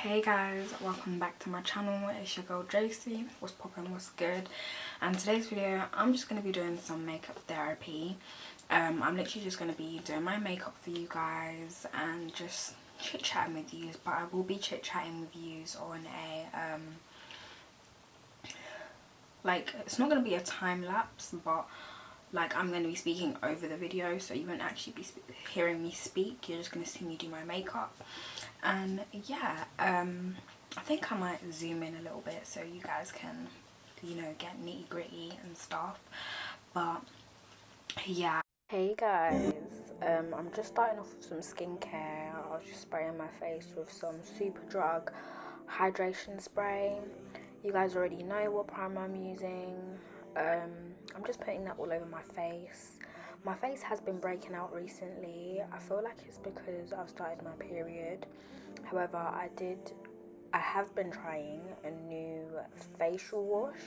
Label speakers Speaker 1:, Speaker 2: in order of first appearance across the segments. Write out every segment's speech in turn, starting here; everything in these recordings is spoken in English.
Speaker 1: Hey guys, welcome back to my channel. It's your girl Josie. What's poppin', what's good? And today's video I'm just going to be doing some makeup therapy. I'm literally just going to be doing my makeup for you guys and just chit-chatting with you, but I will be chit-chatting with you on a like, it's not going to be a time lapse, but like I'm going to be speaking over the video, so you won't actually be hearing me speak. You're just going to see me do my makeup. And yeah, I think I might zoom in a little bit so you guys can, you know, get nitty gritty and stuff. But yeah. Hey guys, I'm just starting off with some skincare. I was just spraying my face with some Superdrug hydration spray. You guys already know what primer I'm using. I'm just putting that all over my face. My face has been breaking out recently. I feel like it's because I've started my period. However, I have been trying a new facial wash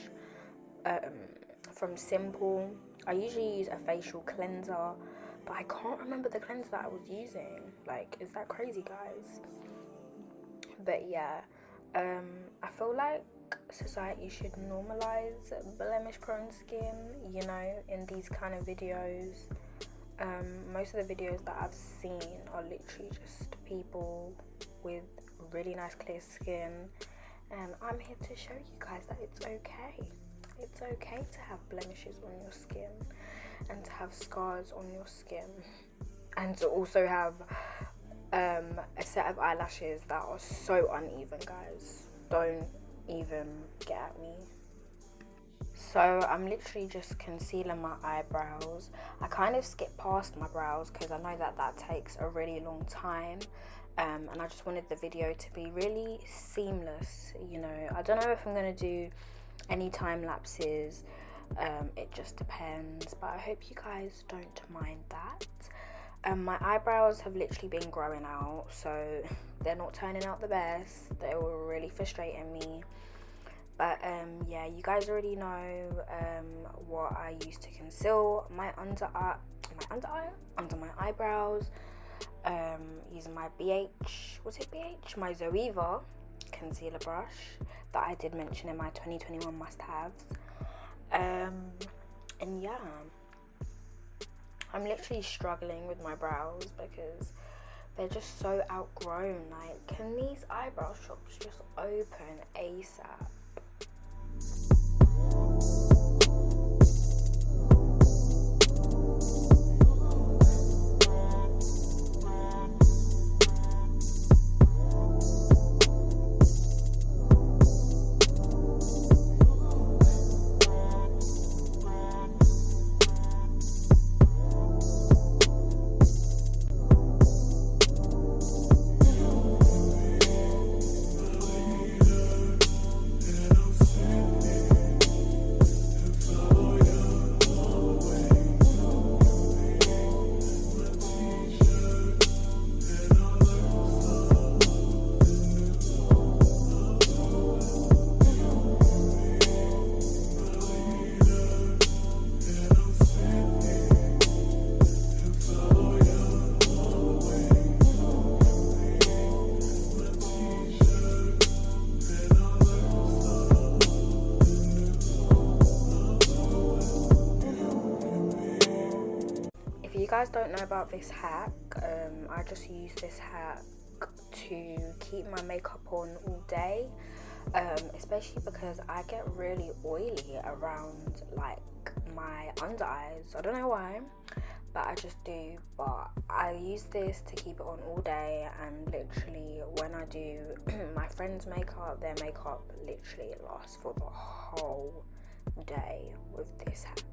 Speaker 1: from Simple. I usually use a facial cleanser, but I can't remember the cleanser that I was using. Like, is that crazy, guys? But yeah, I feel like society should normalize blemish prone skin, you know, in these kind of videos. Most of the videos that I've seen are literally just people with really nice clear skin, and I'm here to show you guys that it's okay. It's okay to have blemishes on your skin and to have scars on your skin and to also have a set of eyelashes that are so uneven, guys. Don't even get at me. So I'm literally just concealing my eyebrows. I kind of skipped past my brows because I know that takes a really long time, and I just wanted the video to be really seamless, you know. I don't know if I'm going to do any time lapses, it just depends, but I hope you guys don't mind that. My eyebrows have literally been growing out, so they're not turning out the best. They were really frustrating me. But yeah, you guys already know what I use to conceal my under my eyebrows. Using my my Zoeva concealer brush that I did mention in my 2021 must-haves. And yeah, I'm literally struggling with my brows because they're just so outgrown. Like, can these eyebrow shops just open ASAP? If you guys don't know about this hack, I just use this hack to keep my makeup on all day, especially because I get really oily around like my under eyes. I don't know why, but I just do. But I use this to keep it on all day, and literally when I do my friends' makeup, their makeup literally lasts for the whole day with this hack.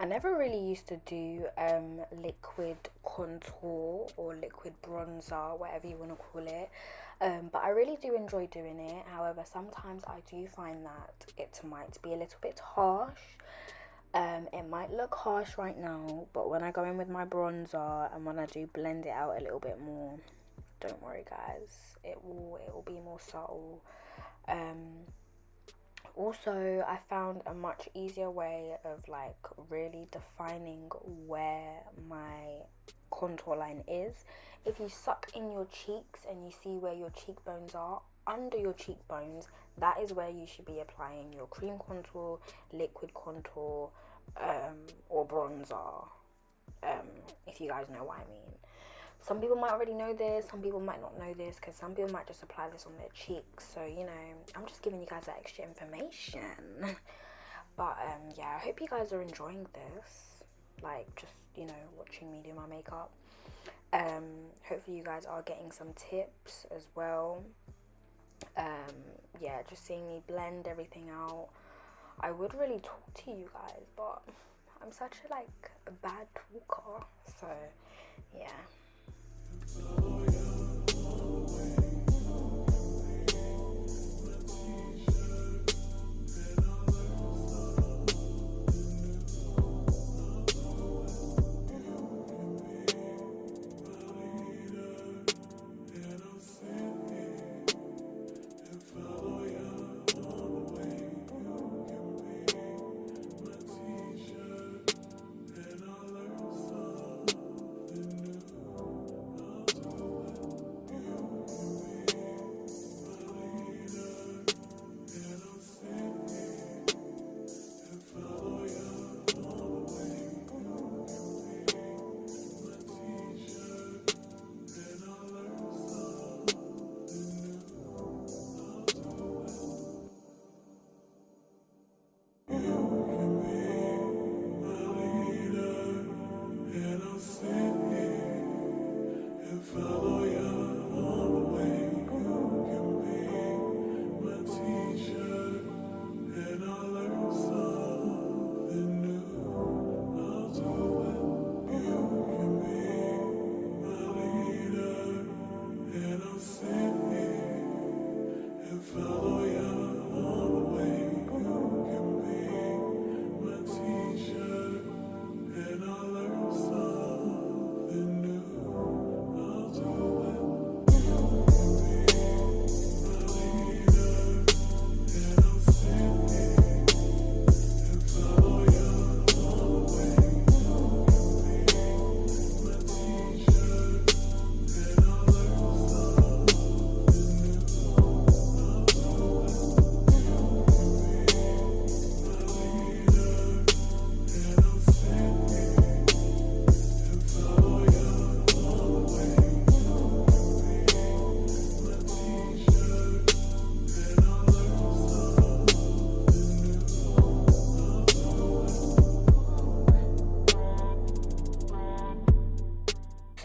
Speaker 1: I never really used to do liquid contour or liquid bronzer, whatever you want to call it, but I really do enjoy doing it. However, sometimes I do find that it might be a little bit harsh. It might look harsh right now, but when I go in with my bronzer and when I do blend it out a little bit more, don't worry guys, it will be more subtle. Also, I found a much easier way of like really defining where my contour line is. If you suck in your cheeks and you see where your cheekbones are, under your cheekbones, that is where you should be applying your cream contour, liquid contour, or bronzer, if you guys know what I mean. Some people might already know this, some people might not know this, because some people might just apply this on their cheeks. So, you know, I'm just giving you guys that extra information. But, yeah, I hope you guys are enjoying this. Like, just, you know, watching me do my makeup. Hopefully you guys are getting some tips as well. Yeah, just seeing me blend everything out. I would really talk to you guys, but I'm such a, like, a bad talker. So, yeah.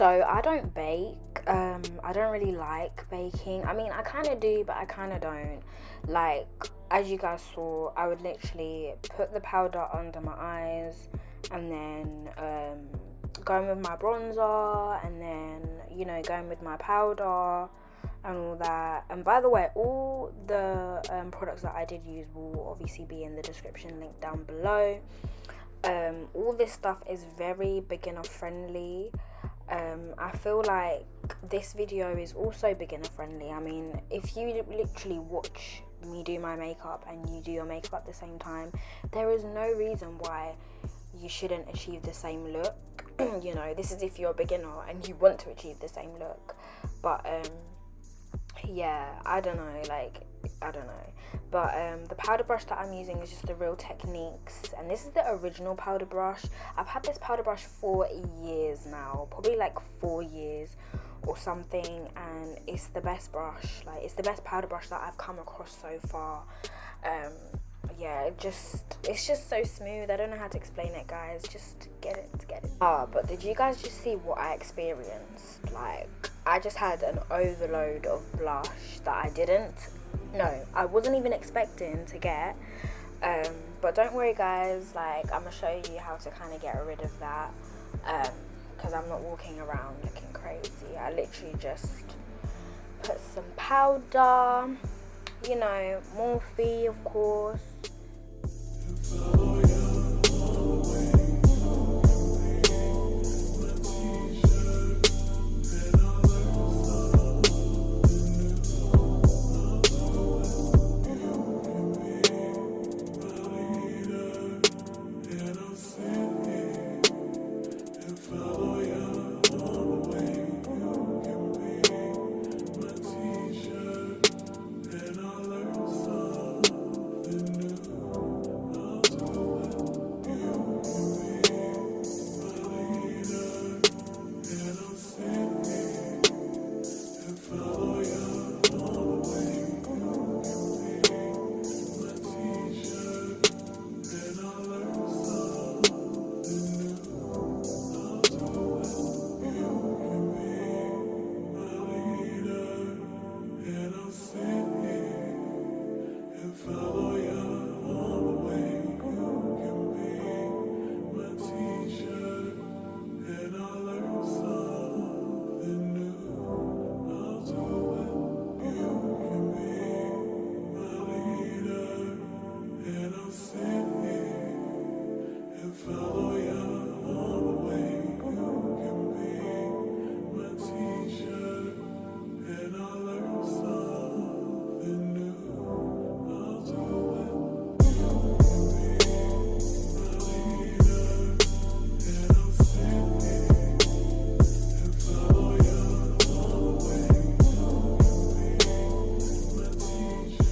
Speaker 1: So I don't bake. I don't really like baking. I mean, I kind of do, but I kind of don't. Like, as you guys saw, I would literally put the powder under my eyes, and then go in with my bronzer, and then, you know, go in with my powder and all that. And by the way, all the products that I did use will obviously be in the description link down below. All this stuff is very beginner friendly. I feel like this video is also beginner friendly. I mean, if you literally watch me do my makeup and you do your makeup at the same time, there is no reason why you shouldn't achieve the same look. You know, this is if you're a beginner and you want to achieve the same look. But yeah, I don't know, but the powder brush that I'm using is just the Real Techniques, and this is the original powder brush. I've had this powder brush for years now, probably like 4 years or something, and it's the best brush. Like, it's the best powder brush that I've come across so far. Yeah, it's just so smooth. I don't know how to explain it, guys. Just get it. But did you guys just see what I experienced? Like, I just had an overload of blush that I wasn't even expecting to get. But don't worry, guys, like, I'm gonna show you how to kind of get rid of that, because I'm not walking around looking crazy. I literally just put some powder, you know, Morphe, of course.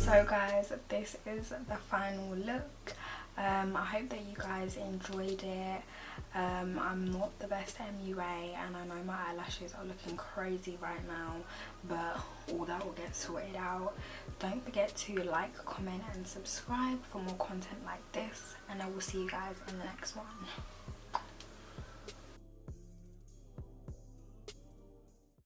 Speaker 1: So guys, this is the final look. I hope that you guys enjoyed it. I'm not the best MUA, and I know my eyelashes are looking crazy right now, but all that will get sorted out. Don't forget to like, comment and subscribe for more content like this, and I will see you guys in the next one.